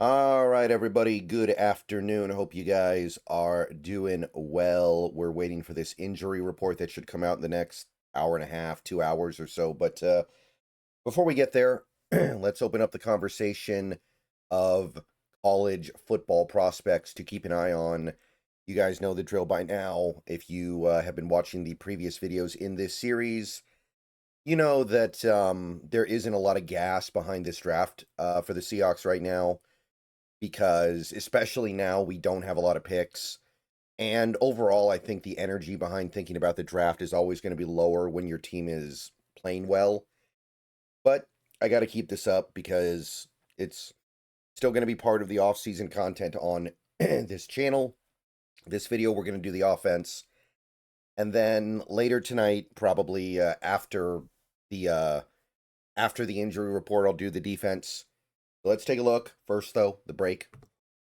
All right, everybody. Good afternoon. Hope you guys are doing well. We're waiting for this injury report that should come out in the next hour and a half, 2 hours or so. But before we get there, let's open up the conversation of college football prospects to keep an eye on. You guys know the drill by now. If you have been watching the previous videos in this series, you know that there isn't a lot of gas behind this draft for the Seahawks right now, because especially now we don't have a lot of picks. And overall, I think the energy behind thinking about the draft is always going to be lower when your team is playing well. But I got to keep this up because it's still going to be part of the off-season content on this channel. This video, we're going to do the offense. And then later tonight, probably the after the injury report, I'll do the defense. Let's take a look. First, though, the break.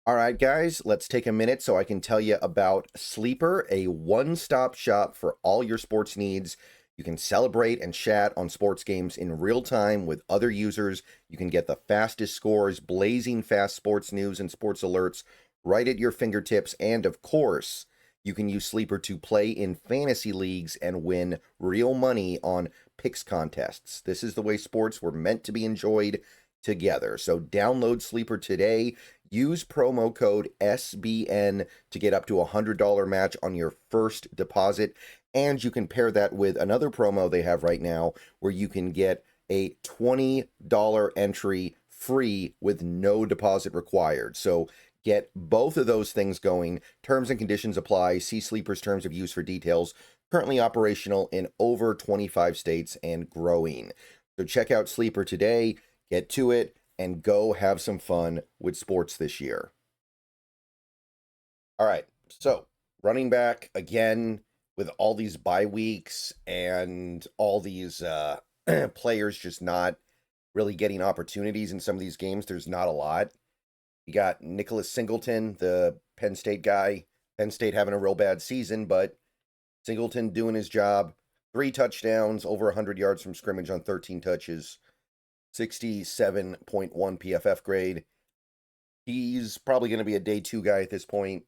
All right, guys, let's take a minute so I can tell you about Sleeper, a one-stop shop for all your sports needs. You can celebrate and chat on sports games in real time with other users. You can get the fastest scores, blazing fast sports news and sports alerts right at your fingertips. And of course, you can use Sleeper to play in fantasy leagues and win real money on picks contests. This is the way sports were meant to be enjoyed together. So download Sleeper today. Use promo code SBN to get up to a $100 match on your first deposit. And you can pair that with another promo they have right now where you can get a $20 entry free with no deposit required. So get both of those things going. Terms and conditions apply. See Sleeper's terms of use for details. Currently operational in over 25 states and growing. So check out Sleeper today. Get to it and go have some fun with sports this year. All right, so running back again with all these bye weeks and all these players just not really getting opportunities in some of these games. There's not a lot. You got Nicholas Singleton, the Penn State guy. Penn State having a real bad season, but Singleton doing his job. 3 touchdowns, over 100 yards from scrimmage on 13 touches. 67.1 PFF grade. He's probably going to be a day 2 guy at this point.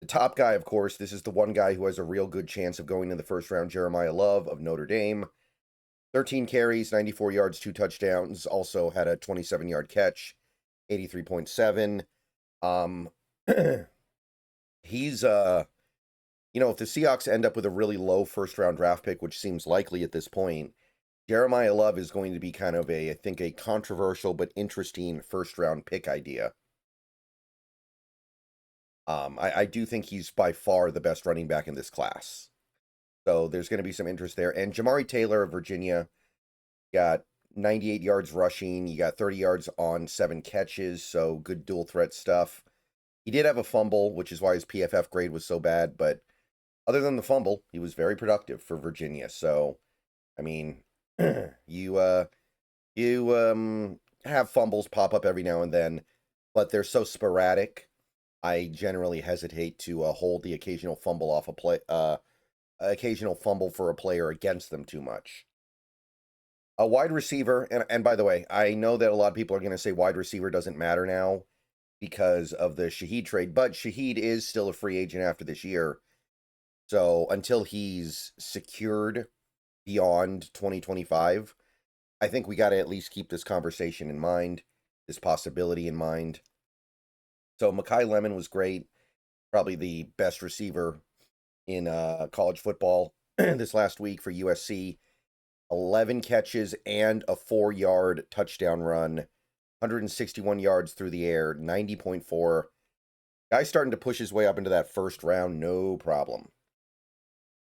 The top guy, of course, this is the one guy who has a real good chance of going in the first round, Jeremiah Love of Notre Dame. 13 carries, 94 yards, 2 touchdowns. Also had a 27-yard catch, 83.7. He's, if the Seahawks end up with a really low first round draft pick, which seems likely at this point, Jeremiah Love is going to be kind of I think a controversial but interesting first-round pick idea. I do think he's by far the best running back in this class. So there's going to be some interest there. And Jamari Taylor of Virginia got 98 yards rushing. You got 30 yards on 7 catches, so good dual threat stuff. He did have a fumble, which is why his PFF grade was so bad, but other than the fumble, he was very productive for Virginia. So, I mean, you have fumbles pop up every now and then, but they're so sporadic. I generally hesitate to hold the occasional fumble off a play, occasional fumble for a player against them too much. A wide receiver, and by the way, I know that a lot of people are going to say wide receiver doesn't matter now because of the Shaheed trade, but Shaheed is still a free agent after this year. So until he's secured beyond 2025, I think we got to at least keep this conversation in mind, this possibility in mind. So Makai Lemon was great, probably the best receiver in college football this last week for USC. 11 catches and a 4-yard touchdown run, 161 yards through the air, 90.4. Guy's starting to push his way up into that first round, no problem.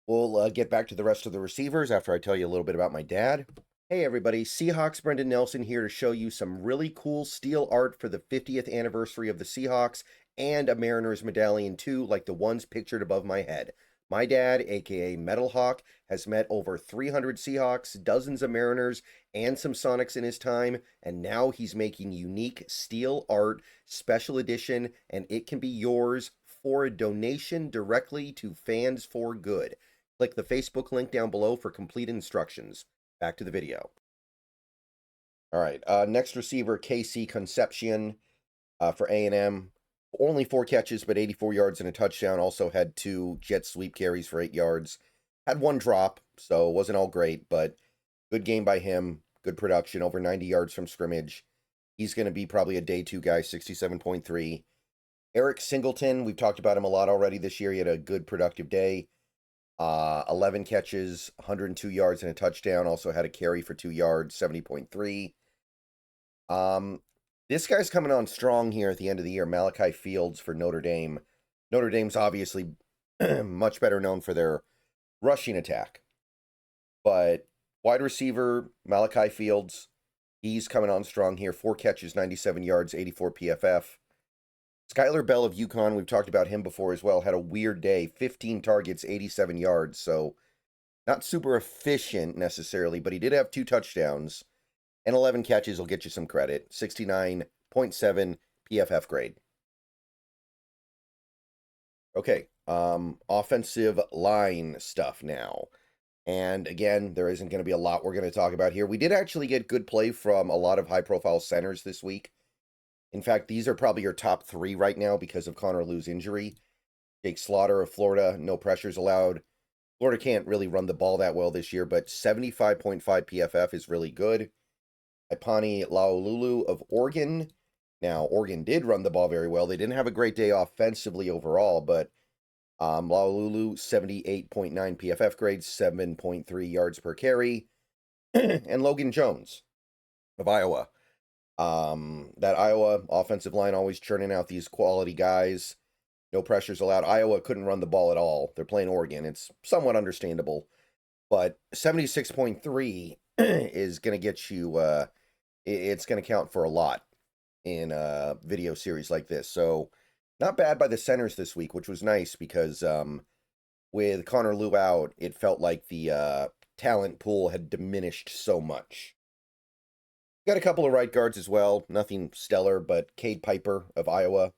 We'll get back to the rest of the receivers after I tell you a little bit about my dad. Hey everybody, Seahawks Brendan Nelson here to show you some really cool steel art for the 50th anniversary of the Seahawks and a Mariners medallion too, like the ones pictured above my head. My dad, aka Metal Hawk, has met over 300 Seahawks, dozens of Mariners, and some Sonics in his time, and now he's making unique steel art, special edition, and it can be yours for a donation directly to Fans for Good. Click the Facebook link down below for complete instructions. Back to the video. All right, next receiver, KC Concepcion. For A&M, only 4 catches, but 84 yards and a touchdown. Also had 2 jet sweep carries for 8 yards. Had 1 drop, so it wasn't all great, but good game by him. Good production, over 90 yards from scrimmage. He's going to be probably a day 2 guy, 67.3. Eric Singleton, we've talked about him a lot already this year. He had a good productive day. 11 catches, 102 yards and a touchdown. Also had a carry for 2 yards, 70.3. This guy's coming on strong here at the end of the year. Malachi Fields for Notre Dame. Notre Dame's obviously much better known for their rushing attack. But wide receiver, Malachi Fields, he's coming on strong here. 4 catches, 97 yards, 84 PFF. Skylar Bell of UConn, we've talked about him before as well, had a weird day. 15 targets, 87 yards. So not super efficient necessarily, but he did have 2 touchdowns. And 11 catches will get you some credit. 69.7 PFF grade. Okay, offensive line stuff now. And again, there isn't going to be a lot we're going to talk about here. We did actually get good play from a lot of high-profile centers this week. In fact, these are probably your top 3 right now because of Connor Lew's injury. Jake Slaughter of Florida, no pressures allowed. Florida can't really run the ball that well this year, but 75.5 PFF is really good. Ipani Laolulu of Oregon. Now, Oregon did run the ball very well. They didn't have a great day offensively overall, but Laolulu, 78.9 PFF grade, 7.3 yards per carry. And Logan Jones of Iowa. That Iowa offensive line always churning out these quality guys. No pressures allowed. Iowa couldn't run the ball at all. They're playing Oregon. It's somewhat understandable. But 76.3 is going to get you, it's going to count for a lot in a video series like this. So not bad by the centers this week, which was nice because with Connor Lew out, it felt like the talent pool had diminished so much. Got a couple of right guards as well. Nothing stellar, but Cade Piper of Iowa.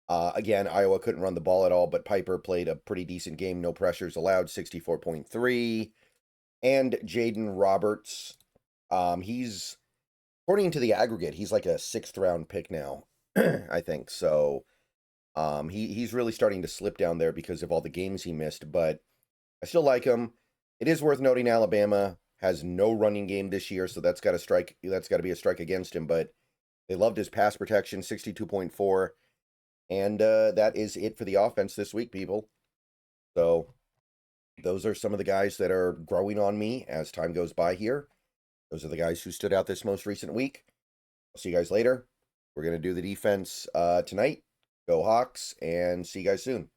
Again, Iowa couldn't run the ball at all, but Piper played a pretty decent game. No pressures allowed, 64.3. And Jaden Roberts. He's, according to the aggregate, he's like a 6th round pick now, I think. So he's really starting to slip down there because of all the games he missed, but I still like him. It is worth noting Alabama has no running game this year, so that's got to be a strike against him, but they loved his pass protection, 62.4. And that is it for the offense this week, people. So those are some of the guys that are growing on me as time goes by here. Those are the guys who stood out this most recent week. I'll see you guys later. We're going to do the defense tonight. Go Hawks, and see you guys soon.